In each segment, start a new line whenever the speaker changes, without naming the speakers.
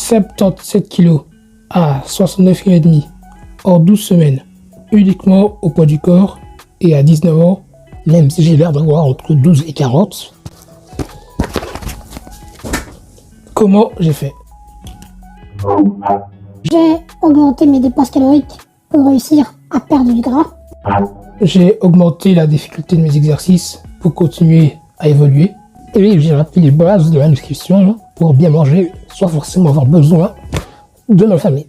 77 kg à 69,5 kg en 12 semaines, uniquement au poids du corps et à 19 ans, même si j'ai l'air d'avoir entre 12 et 40. Comment j'ai fait?
J'ai augmenté mes dépenses caloriques pour réussir à perdre du gras.
J'ai augmenté la difficulté de mes exercices pour continuer à évoluer. Et j'ai rappelé les bases de la nutrition pour bien manger sans forcément avoir besoin de ma famille.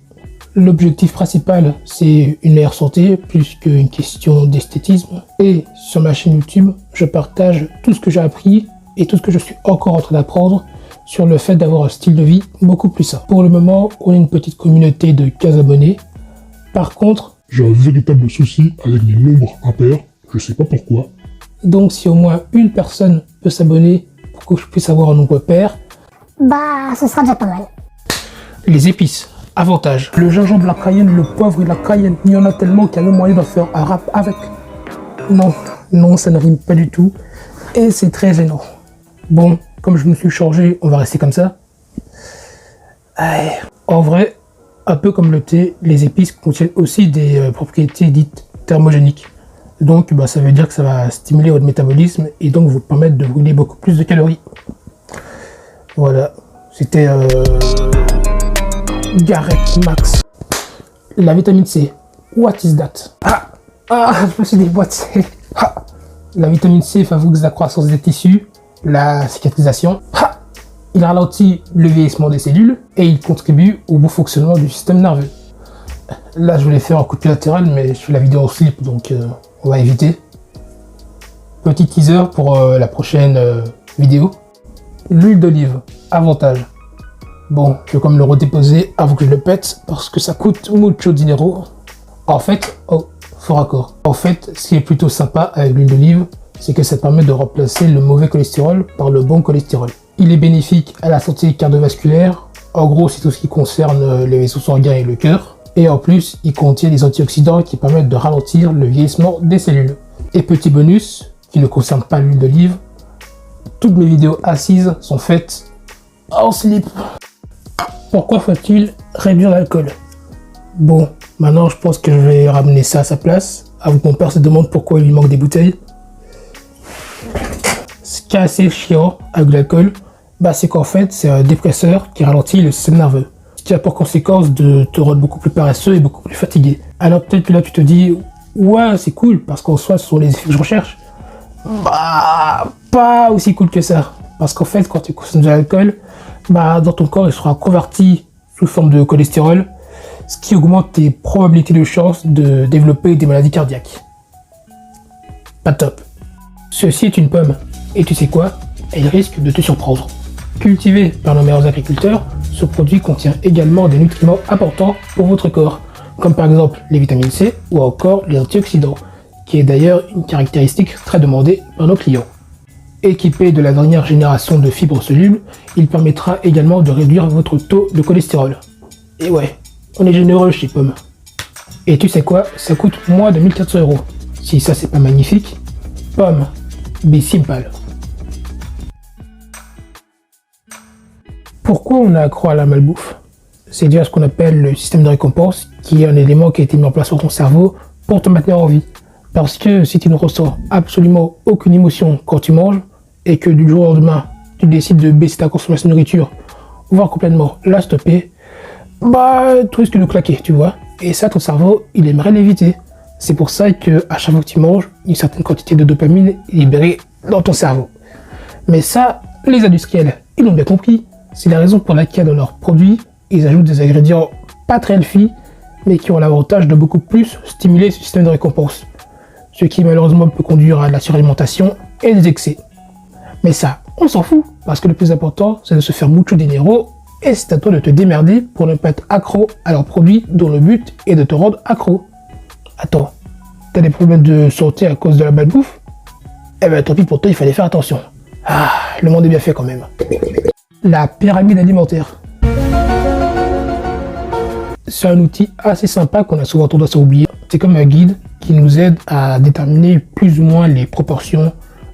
L'objectif principal, c'est une meilleure santé plus qu'une question d'esthétisme. Et sur ma chaîne YouTube, je partage tout ce que j'ai appris et tout ce que je suis encore en train d'apprendre sur le fait d'avoir un style de vie beaucoup plus sain. Pour le moment, on est une petite communauté de 15 abonnés. Par contre,
j'ai un véritable souci avec mes nombres impairs, je sais pas pourquoi.
Donc si au moins une personne peut s'abonner pour que je puisse avoir un nombre pair,
Bah, ce sera déjà pas mal.
les épices, avantage. Le gingembre, la cayenne, le poivre et la cayenne, il y en a tellement qu'il y a le moyen de faire un rap avec. Non, ça ne rime pas du tout. Et c'est très gênant. Bon, comme je me suis changé, on va rester comme ça. En vrai, un peu comme le thé, les épices contiennent aussi des propriétés dites thermogéniques. Donc ça veut dire que ça va stimuler votre métabolisme et donc vous permettre de brûler beaucoup plus de calories. Voilà, c'était Garrett Max. La vitamine C, what is that? Je me suis dit, what c'est? La vitamine C favorise la croissance des tissus, la cicatrisation. Il ralentit le vieillissement des cellules et il contribue au bon fonctionnement du système nerveux. Là, je voulais faire un coup de pied latéral, mais je fais la vidéo en slip, donc on va éviter. Petit teaser pour la prochaine vidéo. L'huile d'olive, avantage. Bon, je vais quand même le redéposer avant que je le pète, parce que ça coûte mucho dinero. En fait, faux raccord. En fait, ce qui est plutôt sympa avec l'huile d'olive, c'est que ça permet de remplacer le mauvais cholestérol par le bon cholestérol. Il est bénéfique à la santé cardiovasculaire. En gros, c'est tout ce qui concerne les vaisseaux sanguins et le cœur. Et en plus, il contient des antioxydants qui permettent de ralentir le vieillissement des cellules. Et petit bonus, qui ne concerne pas l'huile d'olive, toutes mes vidéos assises sont faites en slip. Pourquoi faut-il réduire l'alcool? Bon, maintenant je pense que je vais ramener ça à sa place. Avant que mon père se demande pourquoi il lui manque des bouteilles. Ce qui est assez chiant avec l'alcool, c'est qu'en fait c'est un dépresseur qui ralentit le système nerveux. Ce qui a pour conséquence de te rendre beaucoup plus paresseux et beaucoup plus fatigué. Alors peut-être que là tu te dis, ouais c'est cool, parce qu'en soi ce sont les effets que je recherche. Pas aussi cool que ça. Parce qu'en fait quand tu consommes de l'alcool, dans ton corps il sera converti sous forme de cholestérol, ce qui augmente tes probabilités de chance de développer des maladies cardiaques. Pas top. Ceci est une pomme, et tu sais quoi? Elle risque de te surprendre. Cultivé par nos meilleurs agriculteurs, ce produit contient également des nutriments importants pour votre corps, comme par exemple les vitamines C ou encore les antioxydants, qui est d'ailleurs une caractéristique très demandée par nos clients. Équipé de la dernière génération de fibres solubles, il permettra également de réduire votre taux de cholestérol. Et ouais, on est généreux chez Pomme. Et tu sais quoi? Ça coûte moins de 1400 €. Si ça c'est pas magnifique, Pomme, be simple. Pourquoi on a accro à la malbouffe? C'est dû à ce qu'on appelle le système de récompense, qui est un élément qui a été mis en place sur ton cerveau pour te maintenir en vie. Parce que si tu ne ressens absolument aucune émotion quand tu manges, et que du jour au lendemain, tu décides de baisser ta consommation de nourriture, voire complètement la stopper, tu risques de claquer, tu vois. Et ça, ton cerveau, il aimerait l'éviter. C'est pour ça que à chaque fois que tu manges, une certaine quantité de dopamine est libérée dans ton cerveau. Mais ça, les industriels, ils l'ont bien compris. C'est la raison pour laquelle dans leurs produits, ils ajoutent des ingrédients pas très healthy, mais qui ont l'avantage de beaucoup plus stimuler ce système de récompense. Ce qui malheureusement peut conduire à de la suralimentation et des excès. Mais ça, on s'en fout, parce que le plus important, c'est de se faire mucho dinero, et c'est à toi de te démerder pour ne pas être accro à leurs produits dont le but est de te rendre accro. Attends, t'as des problèmes de santé à cause de la malbouffe? Tant pis pour toi, il fallait faire attention. Le monde est bien fait quand même. La pyramide alimentaire. C'est un outil assez sympa qu'on a souvent tendance à oublier. C'est comme un guide qui nous aide à déterminer plus ou moins les proportions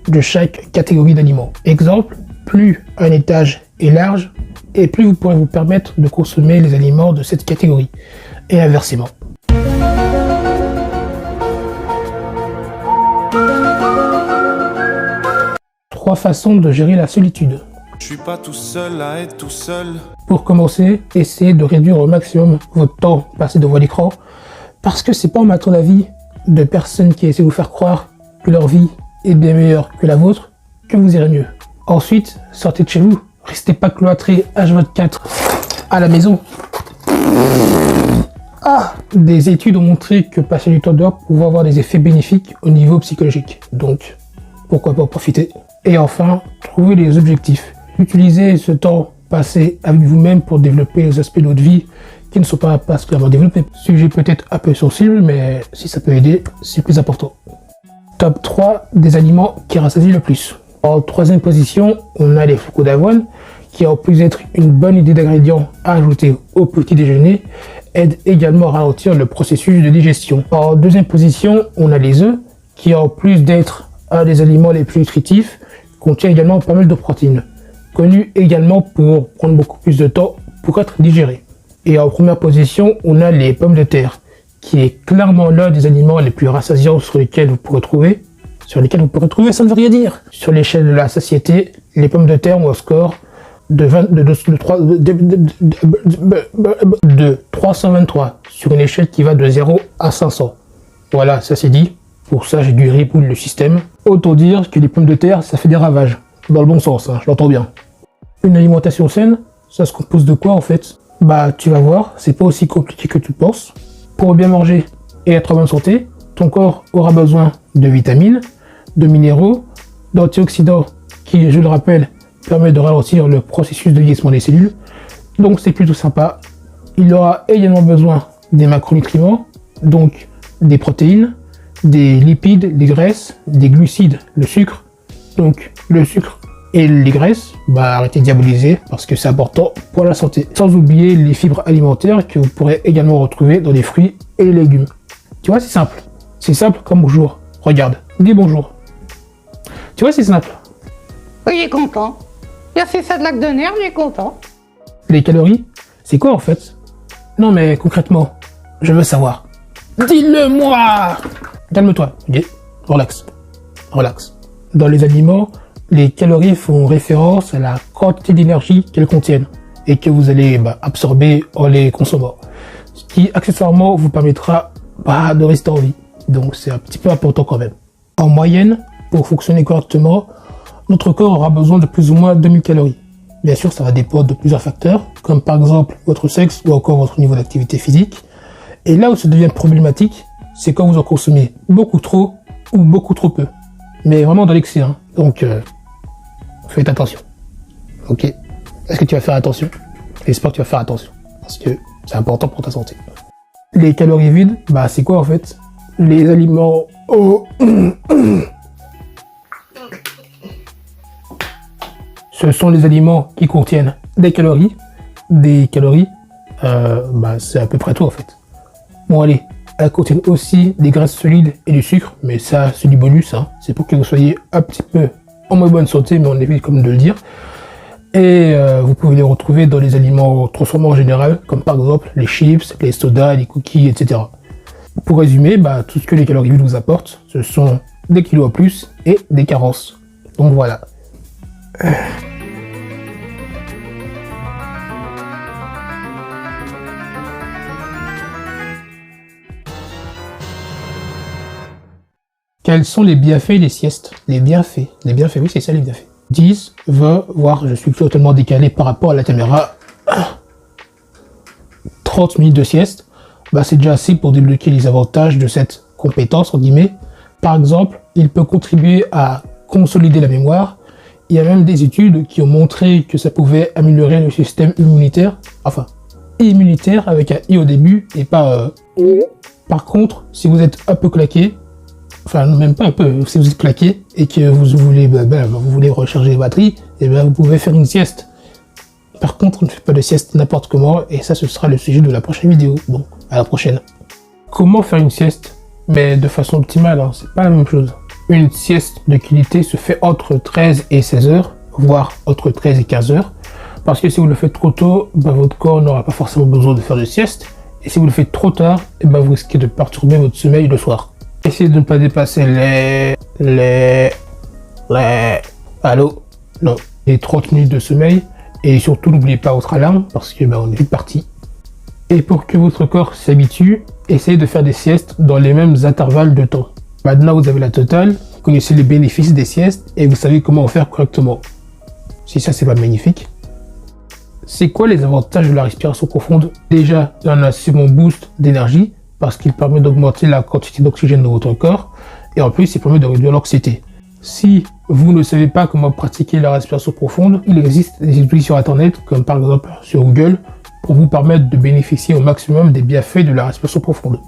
de chaque catégorie d'aliments. Exemple, plus un étage est large, et plus vous pourrez vous permettre de consommer les aliments de cette catégorie, et inversement. Trois façons de gérer la solitude.
Je suis pas tout seul à être tout seul.
Pour commencer, essayez de réduire au maximum votre temps passé devant l'écran, parce que c'est pas en mettant la vie de personnes qui essaient de vous faire croire que leur vie est bien meilleure que la vôtre que vous irez mieux. Ensuite, sortez de chez vous, restez pas cloîtré H24 à la maison. Des études ont montré que passer du temps dehors pouvait avoir des effets bénéfiques au niveau psychologique, donc pourquoi pas en profiter. Et enfin, trouvez les objectifs. Utilisez ce temps passé avec vous-même pour développer les aspects de votre vie qui ne sont pas particulièrement développés. Sujet peut-être un peu sensible, mais si ça peut aider, c'est plus important. Top 3 des aliments qui rassasient le plus. En troisième position, on a les flocons d'avoine, qui en plus d'être une bonne idée d'ingrédient à ajouter au petit déjeuner, aident également à ralentir le processus de digestion. En deuxième position, on a les œufs, qui en plus d'être un des aliments les plus nutritifs, contient également pas mal de protéines, connu également pour prendre beaucoup plus de temps pour être digéré. Et en première position, on a les pommes de terre, qui est clairement l'un des aliments les plus rassasiants sur lesquels vous pourrez trouver. Ça ne veut rien dire. Sur l'échelle de la satiété, les pommes de terre ont un score de 323 sur une échelle qui va de 0 à 500. Voilà, ça c'est dit. Pour ça, j'ai dû reboot le système. Autant dire que les pommes de terre, ça fait des ravages. Dans le bon sens, hein, je l'entends bien. Une alimentation saine, ça se compose de quoi en fait? Bah, tu vas voir, c'est pas aussi compliqué que tu le penses. Pour bien manger et être en bonne santé, ton corps aura besoin de vitamines, de minéraux, d'antioxydants qui, je le rappelle, permet de ralentir le processus de vieillissement des cellules. Donc c'est plutôt sympa. Il aura également besoin des macronutriments, donc des protéines, des lipides, des graisses, des glucides, le sucre. Donc le sucre et les graisses, bah arrêtez de diaboliser parce que c'est important pour la santé. Sans oublier les fibres alimentaires que vous pourrez également retrouver dans les fruits et les légumes. Tu vois, c'est simple. C'est simple comme bonjour. Regarde, dis bonjour. Tu vois, c'est simple.
Oui, il est content. Il a fait ça de lac de nerfs, il est content.
Les calories, c'est quoi en fait? Non mais concrètement, je veux savoir. Dis-le-moi! Calme-toi, ok? Relax. Relax. Dans les aliments, les calories font référence à la quantité d'énergie qu'elles contiennent et que vous allez absorber en les consommant. Ce qui accessoirement vous permettra de rester en vie. Donc c'est un petit peu important quand même. En moyenne, pour fonctionner correctement, notre corps aura besoin de plus ou moins 2000 calories. Bien sûr, ça va dépendre de plusieurs facteurs, comme par exemple votre sexe ou encore votre niveau d'activité physique. Et là où ça devient problématique, c'est quand vous en consommez beaucoup trop ou beaucoup trop peu. Mais vraiment dans l'excès, hein. Donc faites attention. Ok? Est-ce que tu vas faire attention? J'espère que tu vas faire attention, parce que c'est important pour ta santé. Les calories vides, c'est quoi en fait? Les aliments... Ce sont les aliments qui contiennent des calories. C'est à peu près tout en fait. Bon allez, elles contiennent aussi des graisses solides et du sucre, mais ça c'est du bonus, hein. C'est pour que vous soyez un petit peu en moins bonne santé, mais on évite comme de le dire. Et vous pouvez les retrouver dans les aliments transformés en général, comme par exemple les chips, les sodas, les cookies, etc. Pour résumer, tout ce que les calories vides vous apportent, ce sont des kilos en plus et des carences. Donc voilà. Quels sont les bienfaits des siestes? Les bienfaits, oui c'est ça les bienfaits. 10, 20, voire je suis totalement décalé par rapport à la caméra. 30 minutes de sieste, c'est déjà assez pour débloquer les avantages de cette compétence, entre guillemets. Par exemple, il peut contribuer à consolider la mémoire. Il y a même des études qui ont montré que ça pouvait améliorer le système immunitaire. Enfin, immunitaire avec un i au début et pas Par contre, si vous êtes un peu claqué, enfin même pas un peu, si vous êtes claqué et que vous voulez recharger les batteries, vous pouvez faire une sieste. Par contre, on ne fait pas de sieste n'importe comment et ça ce sera le sujet de la prochaine vidéo. Donc, à la prochaine. Comment faire une sieste? Mais de façon optimale, hein, c'est pas la même chose. Une sieste de qualité se fait entre 13 et 16 heures, voire entre 13 et 15 heures. Parce que si vous le faites trop tôt, votre corps n'aura pas forcément besoin de faire de sieste. Et si vous le faites trop tard, vous risquez de perturber votre sommeil le soir. Essayez de ne pas dépasser allô? Non, les 30 minutes de sommeil. Et surtout, n'oubliez pas votre alarme parce que on est vite parti. Et pour que votre corps s'habitue, essayez de faire des siestes dans les mêmes intervalles de temps. Maintenant, vous avez la totale, vous connaissez les bénéfices des siestes et vous savez comment en faire correctement. Si ça, c'est pas magnifique. C'est quoi les avantages de la respiration profonde? Déjà, il y en a un second boost d'énergie parce qu'il permet d'augmenter la quantité d'oxygène dans votre corps et en plus, il permet de réduire l'anxiété. Si vous ne savez pas comment pratiquer la respiration profonde, il existe des outils sur internet, comme par exemple sur Google, pour vous permettre de bénéficier au maximum des bienfaits de la respiration profonde.